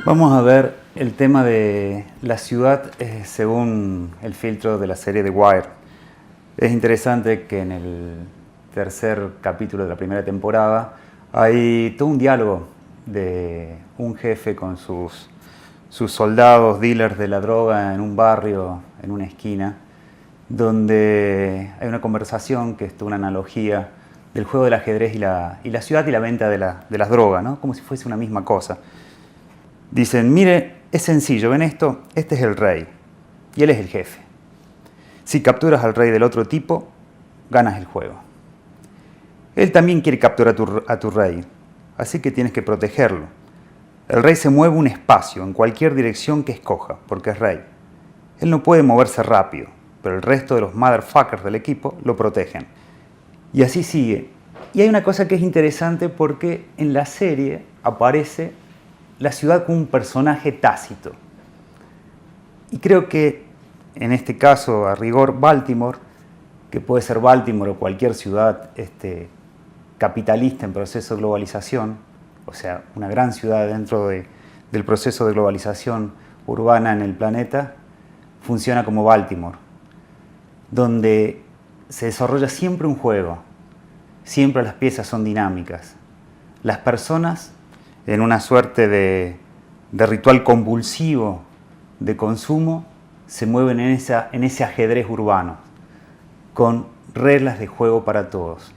Vamos a ver el tema de la ciudad según el filtro de la serie The Wire. Es interesante que en el tercer capítulo de la primera temporada hay todo un diálogo de un jefe con sus soldados, dealers de la droga en un barrio, en una esquina, donde hay una conversación que es toda una analogía del juego del ajedrez y la ciudad y la venta de las drogas, ¿no? Como si fuese una misma cosa. Dicen, mire, es sencillo, ¿ven esto? Este es el rey y él es el jefe. Si capturas al rey del otro tipo, ganas el juego. Él también quiere capturar a tu rey, así que tienes que protegerlo. El rey se mueve un espacio en cualquier dirección que escoja, porque es rey. Él no puede moverse rápido, pero el resto de los motherfuckers del equipo lo protegen. Y así sigue. Y hay una cosa que es interesante porque en la serie aparece la ciudad como un personaje tácito. Y creo que en este caso, a rigor, Baltimore, que puede ser Baltimore o cualquier ciudad capitalista en proceso de globalización, o sea, una gran ciudad dentro del proceso de globalización urbana en el planeta, funciona como Baltimore, donde se desarrolla siempre un juego, siempre las piezas son dinámicas. Las personas, en una suerte de ritual convulsivo de consumo, se mueven en ese ajedrez urbano, con reglas de juego para todos.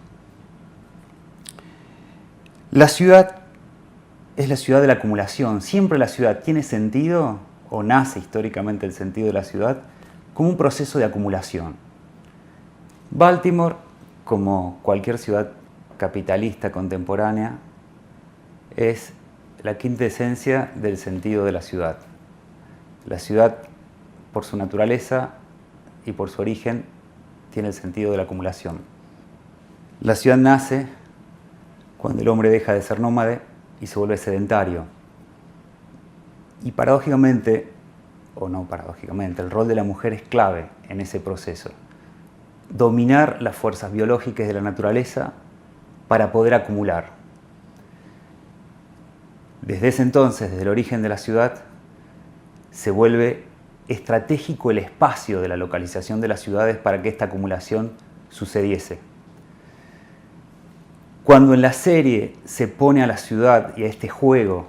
La ciudad es la ciudad de la acumulación. Siempre la ciudad tiene sentido, o nace históricamente el sentido de la ciudad, como un proceso de acumulación. Baltimore, como cualquier ciudad capitalista contemporánea, es la quintesencia del sentido de la ciudad. La ciudad, por su naturaleza y por su origen, tiene el sentido de la acumulación. La ciudad nace cuando el hombre deja de ser nómade y se vuelve sedentario. Y paradójicamente, o no paradójicamente, el rol de la mujer es clave en ese proceso. Dominar las fuerzas biológicas de la naturaleza para poder acumular. Desde ese entonces, desde el origen de la ciudad, se vuelve estratégico el espacio de la localización de las ciudades para que esta acumulación sucediese. Cuando en la serie se pone a la ciudad y a este juego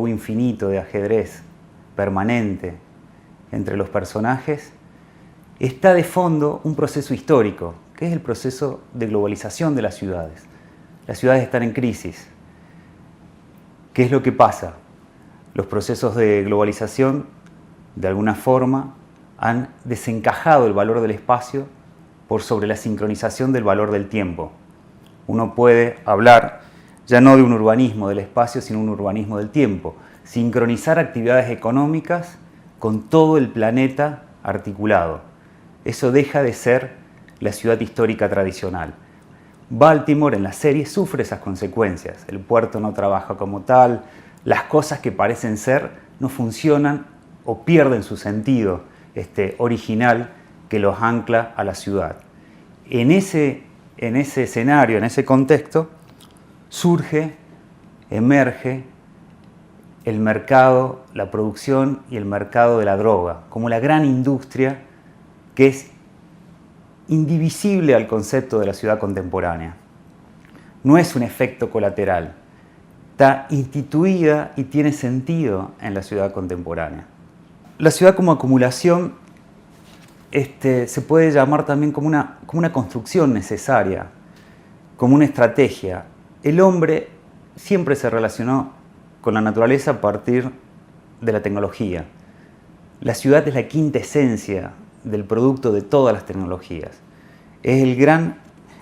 infinito de ajedrez permanente entre los personajes, está de fondo un proceso histórico, que es el proceso de globalización de las ciudades. Las ciudades están en crisis. ¿Qué es lo que pasa? Los procesos de globalización, de alguna forma, han desencajado el valor del espacio por sobre la sincronización del valor del tiempo. Uno puede hablar ya no de un urbanismo del espacio, sino un urbanismo del tiempo. Sincronizar actividades económicas con todo el planeta articulado. Eso deja de ser la ciudad histórica tradicional. Baltimore en la serie sufre esas consecuencias. El puerto no trabaja como tal, las cosas que parecen ser no funcionan o pierden su sentido original que los ancla a la ciudad. En ese escenario, en ese contexto, emerge el mercado, la producción y el mercado de la droga, como la gran industria que es indivisible al concepto de la ciudad contemporánea. No es un efecto colateral, está instituida y tiene sentido en la ciudad contemporánea. La ciudad como acumulación se puede llamar también como una construcción necesaria, como una estrategia. El hombre siempre se relacionó con la naturaleza a partir de la tecnología. La ciudad es la quintesencia del producto de todas las tecnologías. Es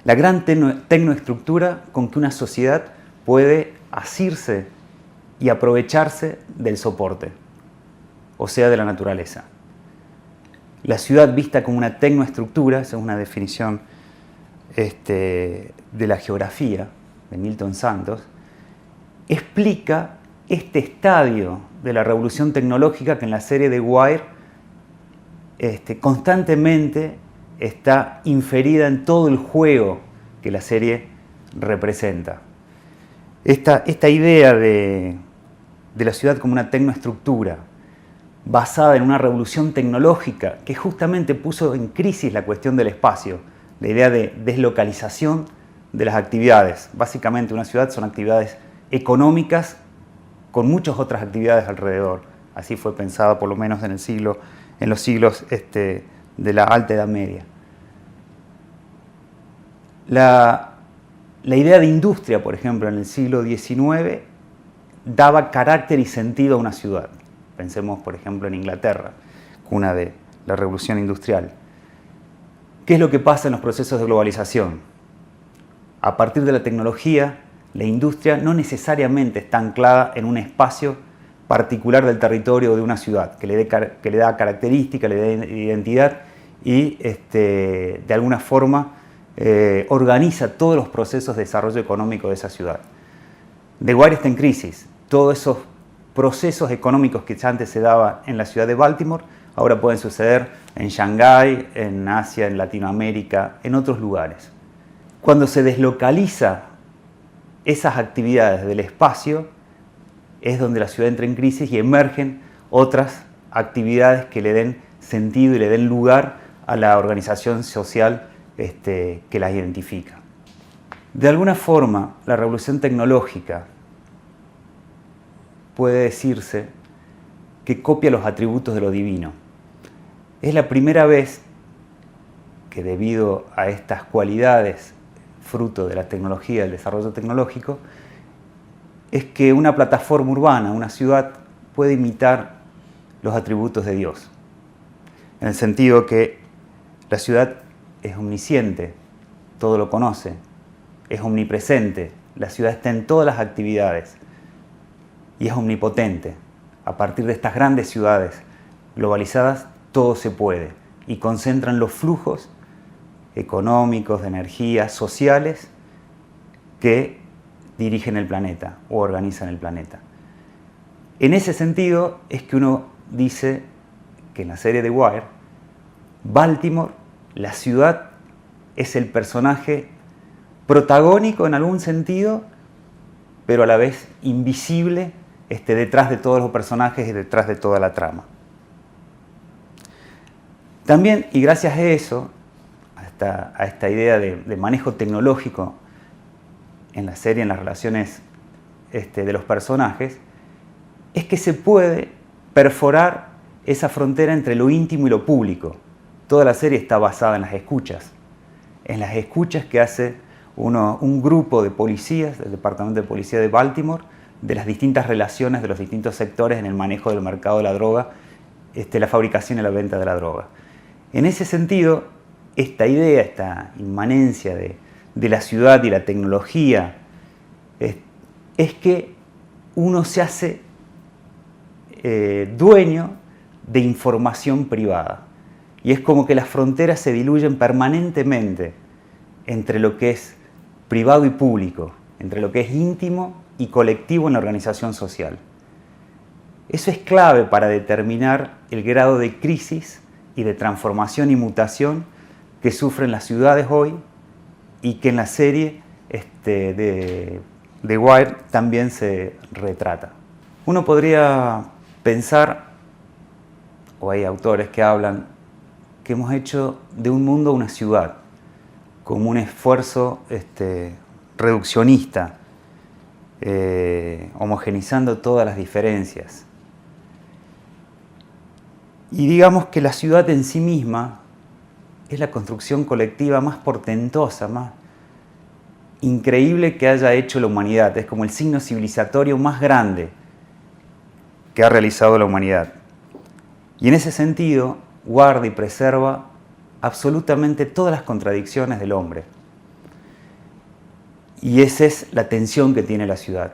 la gran tecnoestructura con que una sociedad puede asirse y aprovecharse del soporte, o sea, de la naturaleza. La ciudad vista como una tecnoestructura, esa es una definición de la geografía de Milton Santos, explica este estadio de la revolución tecnológica que en la serie The Wire constantemente está inferida en todo el juego que la serie representa. Esta idea de de la ciudad como una tecnoestructura basada en una revolución tecnológica que justamente puso en crisis la cuestión del espacio, la idea de deslocalización de las actividades. Básicamente una ciudad son actividades económicas con muchas otras actividades alrededor. Así fue pensada por lo menos en los siglos de la Alta Edad Media. La idea de industria, por ejemplo, en el siglo XIX daba carácter y sentido a una ciudad. Pensemos, por ejemplo, en Inglaterra, cuna de la revolución industrial. ¿Qué es lo que pasa en los procesos de globalización? A partir de la tecnología, la industria no necesariamente está anclada en un espacio particular del territorio de una ciudad, que le da característica, le da identidad y de alguna forma organiza todos los procesos de desarrollo económico de esa ciudad. The Wire está en crisis. Todos esos procesos económicos que ya antes se daban en la ciudad de Baltimore, ahora pueden suceder en Shanghái, en Asia, en Latinoamérica, en otros lugares. Cuando se deslocaliza esas actividades del espacio, es donde la ciudad entra en crisis y emergen otras actividades que le den sentido y le den lugar a la organización social que las identifica. De alguna forma, la revolución tecnológica puede decirse que copia los atributos de lo divino. Es la primera vez que, debido a estas cualidades, fruto de la tecnología, del desarrollo tecnológico, es que una plataforma urbana, una ciudad, puede imitar los atributos de Dios. En el sentido que la ciudad es omnisciente, todo lo conoce, es omnipresente, la ciudad está en todas las actividades y es omnipotente. A partir de estas grandes ciudades globalizadas, todo se puede y concentran los flujos económicos, de energía, sociales que dirigen el planeta o organizan el planeta. En ese sentido es que uno dice que en la serie The Wire, Baltimore, la ciudad, es el personaje protagónico en algún sentido, pero a la vez invisible detrás de todos los personajes y detrás de toda la trama. También, y gracias a eso, a esta idea de manejo tecnológico en la serie, en las relaciones de los personajes, es que se puede perforar esa frontera entre lo íntimo y lo público. Toda la serie está basada en las escuchas que hace un grupo de policías del Departamento de Policía de Baltimore, de las distintas relaciones de los distintos sectores en el manejo del mercado de la droga, la fabricación y la venta de la droga. En ese sentido, esta idea, esta inmanencia de la ciudad y la tecnología, es que uno se hace dueño de información privada. Y es como que las fronteras se diluyen permanentemente entre lo que es privado y público, entre lo que es íntimo y colectivo en la organización social. Eso es clave para determinar el grado de crisis y de transformación y mutación que sufren las ciudades hoy y que en la serie de The Wire también se retrata. Uno podría pensar, o hay autores que hablan, que hemos hecho de un mundo una ciudad, como un esfuerzo reduccionista, homogeneizando todas las diferencias. Y digamos que la ciudad en sí misma es la construcción colectiva más portentosa, más increíble que haya hecho la humanidad. Es como el signo civilizatorio más grande que ha realizado la humanidad. Y en ese sentido, guarda y preserva absolutamente todas las contradicciones del hombre. Y esa es la tensión que tiene la ciudad.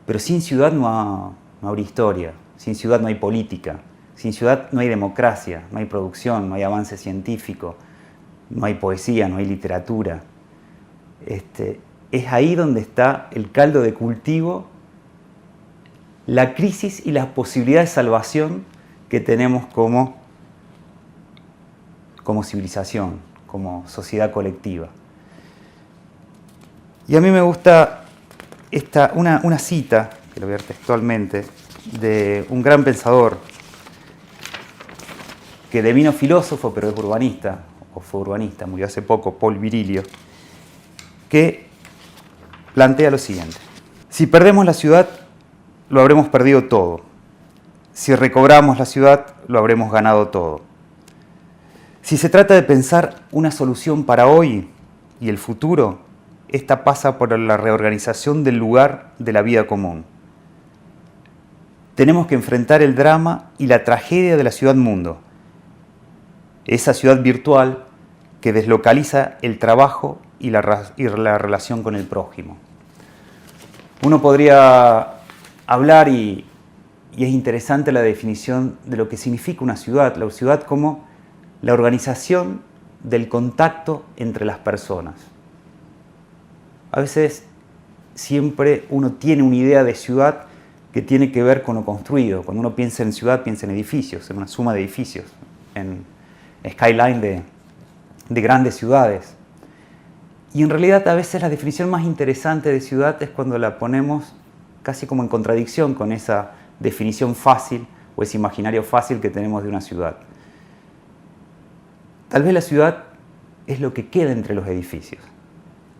Pero sin ciudad no habría historia, sin ciudad no hay política, sin ciudad no hay democracia, no hay producción, no hay avance científico, no hay poesía, no hay literatura. Es ahí donde está el caldo de cultivo, la crisis y las posibilidades de salvación que tenemos como civilización, como sociedad colectiva. Y a mí me gusta una cita, que lo voy a leer textualmente, de un gran pensador que devino filósofo, pero es urbanista, o fue urbanista, murió hace poco, Paul Virilio, que plantea lo siguiente: si perdemos la ciudad, lo habremos perdido todo. Si recobramos la ciudad, lo habremos ganado todo. Si se trata de pensar una solución para hoy y el futuro, esta pasa por la reorganización del lugar de la vida común. Tenemos que enfrentar el drama y la tragedia de la ciudad-mundo, esa ciudad virtual que deslocaliza el trabajo y la relación con el prójimo. Uno podría hablar, y es interesante la definición de lo que significa una ciudad, la ciudad como la organización del contacto entre las personas. A veces siempre uno tiene una idea de ciudad que tiene que ver con lo construido. Cuando uno piensa en ciudad, piensa en edificios, en una suma de edificios, en skyline de grandes ciudades. Y en realidad a veces la definición más interesante de ciudad es cuando la ponemos casi como en contradicción con esa definición fácil o ese imaginario fácil que tenemos de una ciudad. Tal vez la ciudad es lo que queda entre los edificios.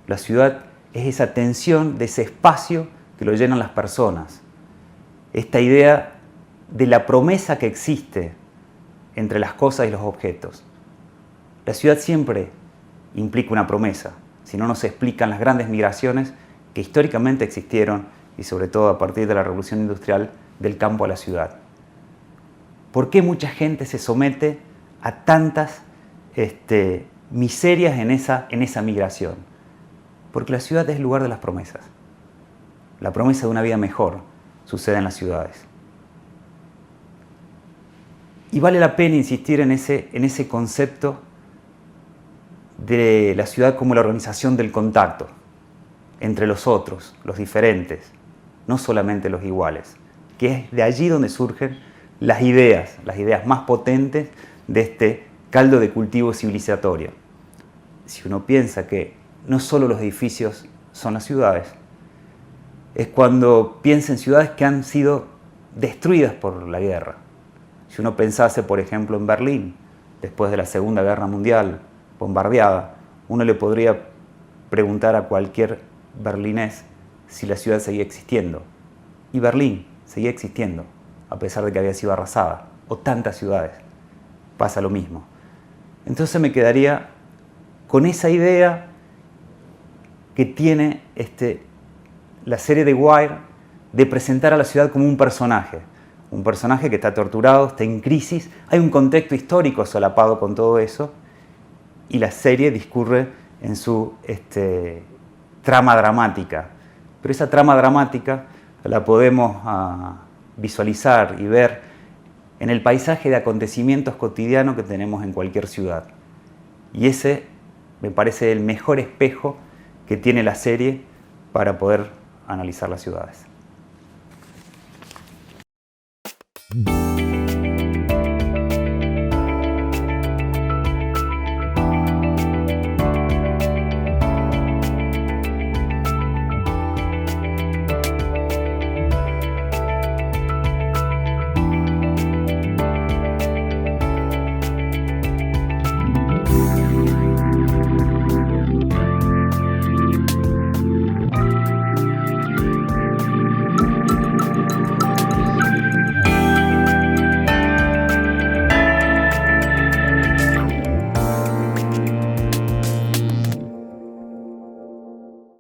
La ciudad es esa tensión de ese espacio que lo llenan las personas. Esta idea de la promesa que existe entre las cosas y los objetos. La ciudad siempre implica una promesa, si no nos explican las grandes migraciones que históricamente existieron y sobre todo a partir de la revolución industrial del campo a la ciudad. ¿Por qué mucha gente se somete a tantas miserias en esa migración? Porque la ciudad es el lugar de las promesas. La promesa de una vida mejor sucede en las ciudades. Y vale la pena insistir en ese concepto de la ciudad como la organización del contacto entre los otros, los diferentes, no solamente los iguales, que es de allí donde surgen las ideas más potentes de este caldo de cultivo civilizatorio. Si uno piensa que no solo los edificios son las ciudades, es cuando piensa en ciudades que han sido destruidas por la guerra. Si uno pensase, por ejemplo, en Berlín, después de la Segunda Guerra Mundial, bombardeada, uno le podría preguntar a cualquier berlinés si la ciudad seguía existiendo. Y Berlín seguía existiendo, a pesar de que había sido arrasada. O tantas ciudades. Pasa lo mismo. Entonces me quedaría con esa idea que tiene la serie de Wire de presentar a la ciudad como un personaje que está torturado, está en crisis, hay un contexto histórico solapado con todo eso, y la serie discurre en su trama dramática. Pero esa trama dramática la podemos visualizar y ver en el paisaje de acontecimientos cotidianos que tenemos en cualquier ciudad. Y ese me parece el mejor espejo que tiene la serie para poder analizar las ciudades.